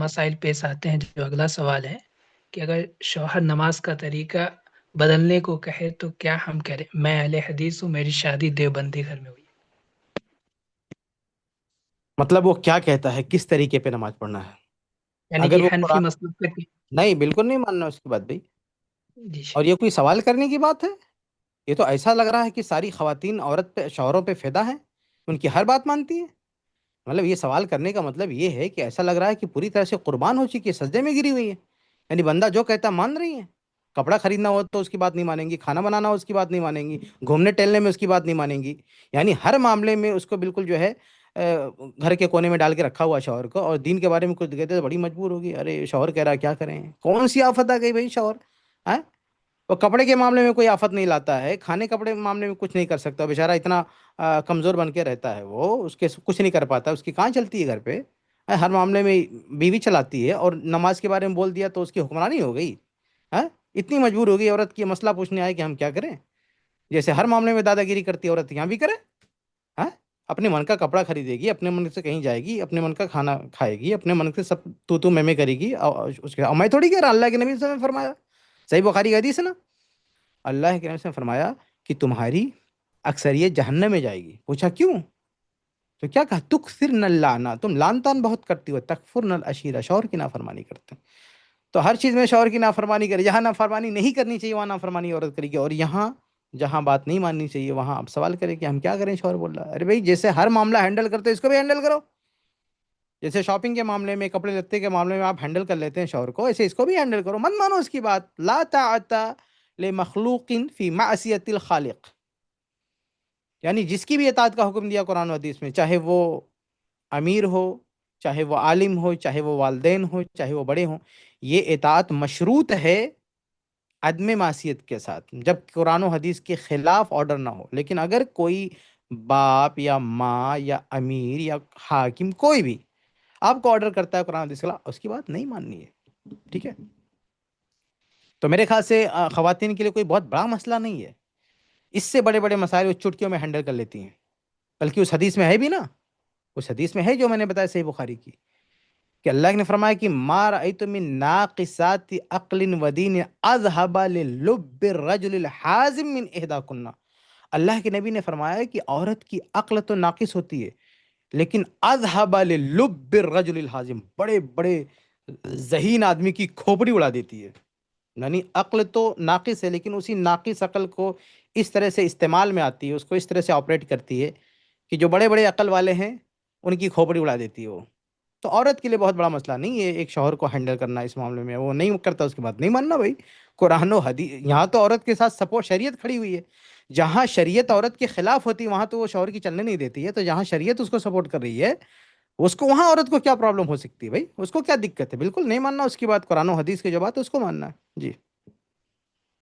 مسائل پیش آتے ہیں. جو اگلا سوال ہے کہ اگر شوہر نماز کا طریقہ بدلنے کو کہے تو کیا ہم کریں؟ میں اہل حدیث ہوں، میری شادی دیوبندی گھر میں ہوئی. مطلب وہ کیا کہتا ہے کس طریقے پہ نماز پڑھنا ہے؟ یعنی اگر کہ وہ حنفی قرآن، مسلک پہ. نہیں بالکل نہیں ماننا اس کی بات بھائی. جی اور یہ کوئی سوال کرنے کی بات ہے؟ یہ تو ایسا لگ رہا ہے کہ ساری خواتین عورت پہ شوہروں پہ فدا ہیں، ان کی ہر بات مانتی ہیں. مطلب یہ سوال کرنے کا مطلب یہ ہے کہ ایسا لگ رہا ہے کہ پوری طرح سے قربان ہو چکی ہے، سجدے میں گری ہوئی ہے. یعنی بندہ جو کہتا مان رہی ہے. کپڑا خریدنا ہو تو اس کی بات نہیں مانیں گی، کھانا بنانا ہو اس کی بات نہیں مانیں گی، گھومنے ٹہلنے میں اس کی بات نہیں مانیں گی. یعنی ہر معاملے میں اس کو بالکل جو ہے گھر کے کونے میں ڈال کے رکھا ہوا شوہر کو. اور دین کے بارے میں کچھ کہتے تو بڑی مجبور ہوگی. ارے شوہر کہہ رہا ہے کیا کریں، کون سی آفت آ گئی بھائی شوہر. ہاں؟ وہ کپڑے کے معاملے میں کوئی آفت نہیں لاتا ہے، کھانے کپڑے کے معاملے میں کچھ نہیں کر سکتا بیچارہ، اتنا کمزور بن کے رہتا ہے وہ، اس کے کچھ نہیں کر پاتا، اس کی کہاں چلتی ہے گھر پہ. ہر معاملے میں بیوی چلاتی ہے، اور نماز کے بارے میں بول دیا تو اس کی حکمرانی ہو گئی. ہاں؟ اتنی مجبور ہو گئی عورت کی مسئلہ پوچھنے آئے کہ ہم کیا کریں. جیسے ہر معاملے میں دادا گیری کرتی ہے عورت، یہاں بھی کرے. ہاں؟ اپنے من کا کپڑا خریدے گی، اپنے من سے کہیں جائے گی، اپنے من کا کھانا کھائے گی، اپنے من سے سب تو میں کرے گی. اس کے میں تھوڑی کہہ رہا، اللہ کے نبی صلی اللہ علیہ وسلم نے فرمایا، صحیح بخاری کی حدیث ہے نا. اللہ کے نبی نے فرمایا کہ تمہاری اکثریت جہنم میں جائے گی. پوچھا کیوں؟ تو کیا کہا، تکثرن اللعنہ، تم لعن طعن بہت کرتی ہو، تکفرن العشیرہ، شوہر کی نافرمانی کرتے ہیں. تو ہر چیز میں شوہر کی نافرمانی کرے. جہاں نافرمانی نہیں کرنی چاہیے وہاں نافرمانی عورت کرے گی، اور یہاں جہاں بات نہیں ماننی چاہیے وہاں اب سوال کرے کہ ہم کیا کریں. شوہر بول رہا ہے ارے بھائی جیسے ہر معاملہ ہینڈل کرتے اس کو بھی ہینڈل کرو. جیسے شاپنگ کے معاملے میں، کپڑے لتے کے معاملے میں آپ ہینڈل کر لیتے ہیں شوہر کو، ایسے اس کو بھی ہینڈل کرو، مت مانو اس کی بات. لا طاعت لمخلوق فی معصیت الخالق. یعنی جس کی بھی اطاعت کا حکم دیا قرآن و حدیث میں، چاہے وہ امیر ہو، چاہے وہ عالم ہو، چاہے وہ والدین ہو، چاہے وہ بڑے ہوں، یہ اطاعت مشروط ہے عدم معصیت کے ساتھ، جب قرآن و حدیث کے خلاف آرڈر نہ ہو. لیکن اگر کوئی باپ یا ماں یا امیر یا حاکم کوئی بھی آپ کو آرڈر کرتا ہے قرآن و حدیث کے خلاف، اس کی بات نہیں ماننی ہے. ٹھیک ہے؟ تو میرے خیال سے خواتین کے لیے کوئی بہت بڑا مسئلہ نہیں ہے. اس سے بڑے بڑے مسائل وہ چٹکیوں میں ہینڈل کر لیتی ہیں. بلکہ اس حدیث میں ہے بھی نا، اس حدیث میں ہے جو میں نے بتایا صحیح بخاری کی، کہ اللہ نے فرمایا کہ ما رأیت من ناقصات عقل و دین اذهب للب الرجل الحازم من احداکن. اللہ کے نبی نے فرمایا کہ عورت کی عقل تو ناقص ہوتی ہے، لیکن اذهب للب الرجل الحازم، بڑے بڑے ذہین آدمی کی کھوپڑی اڑا دیتی ہے. یعنی عقل تو ناقص ہے، لیکن اسی ناقص عقل کو اس طرح سے استعمال میں آتی ہے، اس کو اس طرح سے آپریٹ کرتی ہے کہ جو بڑے بڑے عقل والے ہیں ان کی کھوپڑی اڑا دیتی ہے وہ. تو عورت کے لیے بہت بڑا مسئلہ نہیں ہے ایک شوہر کو ہینڈل کرنا. اس معاملے میں وہ نہیں کرتا اس کی بات نہیں ماننا بھائی. قرآن و حدیث یہاں تو عورت کے ساتھ سپورٹ شریعت کھڑی ہوئی ہے. جہاں شریعت عورت کے خلاف ہوتی ہے وہاں تو وہ شوہر کی چلنے نہیں دیتی ہے. تو جہاں شریعت اس کو سپورٹ کر رہی ہے، اس کو وہاں عورت کو کیا پرابلم ہو سکتی ہے بھائی، اس کو کیا دقت ہے. بالکل نہیں ماننا اس کی بات، قرآن و حدیث کی جو بات ہے اس کو ماننا ہے. جی.